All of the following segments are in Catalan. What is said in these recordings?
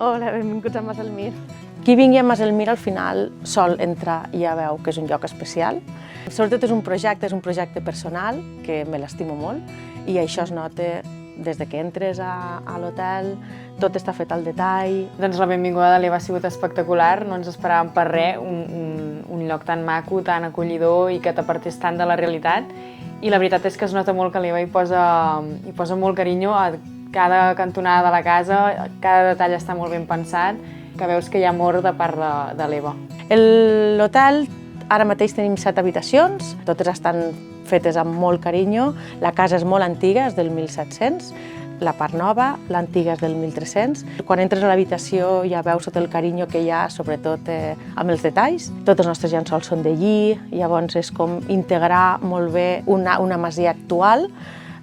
Hola, benvinguts a Massalmir. Qui vingui a Massalmir al final sol entrar i ja veu que és un lloc especial. Sobretot és un projecte personal que me l'estimo molt i això es nota des que entres a l'hotel, tot està fet al detall. Doncs la benvinguda de l'Eva ha sigut espectacular, no ens esperàvem per res, un lloc tan maco, tan acollidor i que t'apartés tant de la realitat. I la veritat és que es nota molt que l'Eva hi posa molt carinyo a cada cantonada de la casa, cada detall està molt ben pensat, que veus que hi ha amor de part de l'Eva. L'hotel, ara mateix tenim 7 habitacions, totes estan fetes amb molt carinyo. La casa és molt antiga, és del 1700, la part nova, l'antiga és del 1300. Quan entres a l'habitació ja veus tot el carinyo que hi ha, sobretot amb els detalls. Tots els nostres llençols són de lli, llavors és com integrar molt bé una masia actual,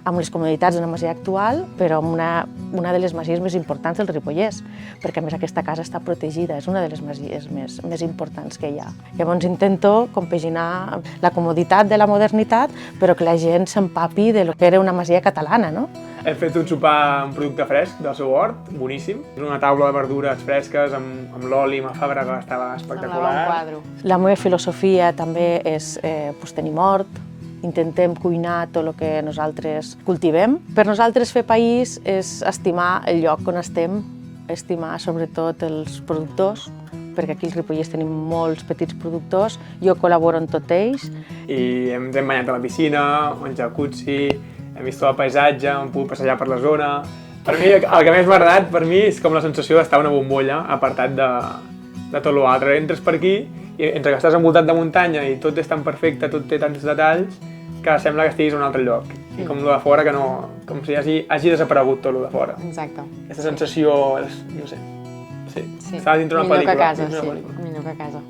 amb les comoditats d'una masia actual, però amb una de les masies més importants del Ripollès, perquè a més aquesta casa està protegida, és una de les masies més importants que hi ha. Llavors intento compaginar la comoditat de la modernitat, però que la gent s'empapi de lo que era una masia catalana, no? Hem fet un sopar amb producte fresc del seu hort, boníssim. Una taula de verdures fresques amb l'oli i Fabra que estava espectacular. Semblava un quadre. La meva filosofia també és tenir hort. Intentem cuinar tot el que nosaltres cultivem. Per nosaltres fer país és estimar el lloc on estem, estimar sobretot els productors, perquè aquí al Ripollès tenim molts petits productors, jo col·laboro amb tots ells. I hem banyat a la piscina, un jacuzzi, hem vist tot el paisatge, hem pogut passejar per la zona. Per mi, el que més m'ha agradat per mi és com la sensació d'estar a una bombolla, apartat de tot l'altre. Entres per aquí i entre que estàs envoltat de muntanya i tot és tan perfecte, tot té tants detalls, que sembla que estiguis a un altre lloc. I com lo de fora, que no, com si hagi desaparegut tot lo de fora. Exacte. Aquesta sensació, no sé, sí. Estava dintre una pel·lícula. Millor que a casa, sí. Millor que a casa.